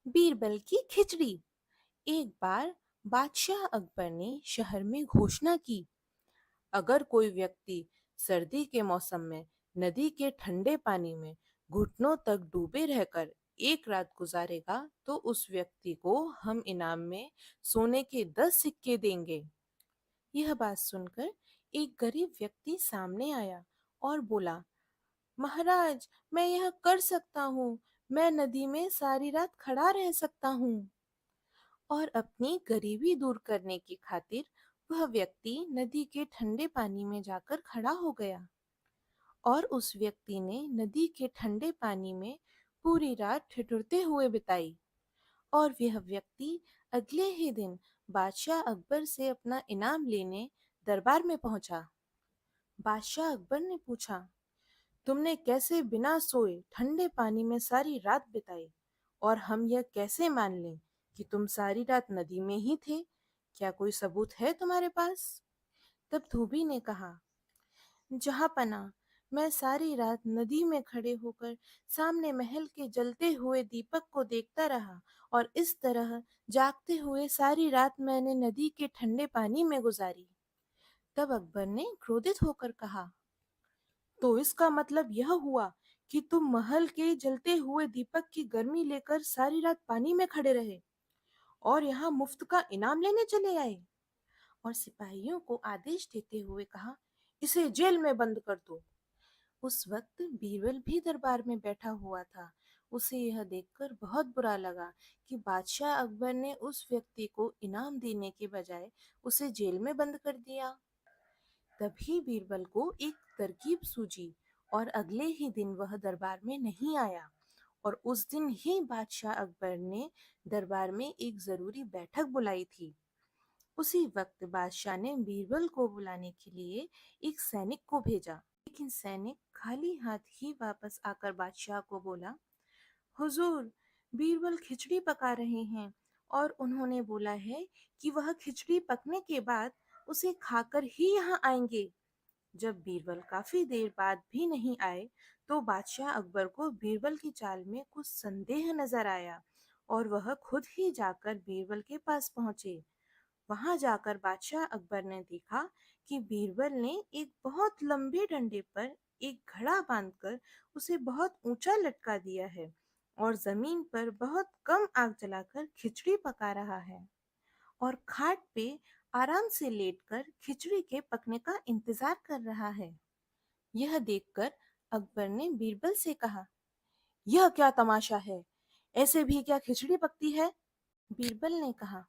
बीरबल की खिचड़ी। एक बार बादशाह अकबर ने शहर में घोषणा की, अगर कोई व्यक्ति सर्दी के मौसम में नदी के ठंडे पानी में घुटनों तक डूबे रहकर एक रात गुजारेगा तो उस व्यक्ति को हम इनाम में सोने के 10 सिक्के देंगे। यह बात सुनकर एक गरीब व्यक्ति सामने आया और बोला, महाराज, मैं यह कर सकता हूँ। मैं नदी में सारी रात खड़ा रह सकता हूँ। और अपनी गरीबी दूर करने की खातिर वह व्यक्ति नदी के ठंडे पानी में जाकर खड़ा हो गया और उस व्यक्ति ने नदी के ठंडे पानी में पूरी रात ठिठुरते हुए बिताई। और वह व्यक्ति अगले ही दिन बादशाह अकबर से अपना इनाम लेने दरबार में पहुंचा। बादशाह अकबर ने पूछा, तुमने कैसे बिना सोए ठंडे पानी में सारी रात बिताई, और हम यह कैसे मान लें कि तुम सारी रात नदी में ही थे? क्या कोई सबूत है तुम्हारे पास? तब धोबी ने कहा, जहाँपना, मैं सारी रात नदी में खड़े होकर सामने महल के जलते हुए दीपक को देखता रहा, और इस तरह जागते हुए सारी रात मैंने नदी के ठंडे पानी में गुजारी। तब अकबर ने क्रोधित होकर कहा, तो इसका मतलब यह हुआ कि तुम महल के जलते हुए दीपक की गर्मी लेकर सारी रात पानी में खड़े रहे और यहाँ मुफ्त का इनाम लेने चले आए। और सिपाहियों को आदेश देते हुए कहा, इसे जेल में बंद कर दो। उस वक्त बीरबल भी दरबार में बैठा हुआ था। उसे यह देखकर बहुत बुरा लगा कि बादशाह अकबर ने उस व्यक्ति को इनाम देने के बजाय उसे जेल में बंद कर दिया। तभी बीरबल को एक तरकीब सूझी और अगले ही दिन वह दरबार में नहीं आया। और उस दिन ही बादशाह अकबर ने दरबार में एक जरूरी बैठक बुलाई थी। उसी वक्त बादशाह ने बीरबल को बुलाने के लिए एक सैनिक को भेजा, लेकिन सैनिक खाली हाथ ही वापस आकर बादशाह को बोला, हुजूर, बीरबल खिचड़ी पका रहे हैं और उन्होंने बोला है कि वह खिचड़ी पकने के बाद उसे खाकर ही यहाँ आएंगे। जब बीरबल काफी देर बाद भी नहीं आए तो बादशाह अकबर को बीरबल की चाल में कुछ संदेह नजर आया और वह खुद ही जाकर बीरबल के पास पहुंचे। वहां जाकर बादशाह अकबर ने देखा कि बीरबल ने एक बहुत लंबे डंडे पर एक घड़ा बांधकर उसे बहुत ऊंचा लटका दिया है और जमीन पर बहुत कम आग जलाकर खिचड़ी पका रहा है और खाट पे आराम से लेटकर खिचड़ी के पकने का इंतजार कर रहा है। यह देखकर अकबर ने बीरबल से कहा, यह क्या तमाशा है? ऐसे भी क्या खिचड़ी पकती है? बीरबल ने कहा,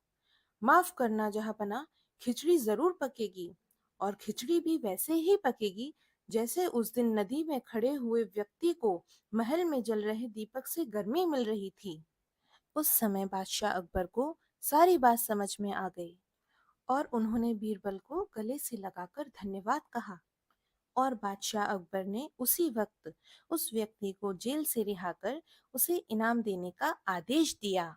माफ करना जहाँपना, खिचड़ी जरूर पकेगी, और खिचड़ी भी वैसे ही पकेगी जैसे उस दिन नदी में खड़े हुए व्यक्ति को महल में जल रहे दीपक से गर्मी मिल रही थी। उस समय बादशाह अकबर को सारी बात समझ में आ गई और उन्होंने बीरबल को गले से लगाकर धन्यवाद कहा। और बादशाह अकबर ने उसी वक्त उस व्यक्ति को जेल से रिहा कर उसे इनाम देने का आदेश दिया।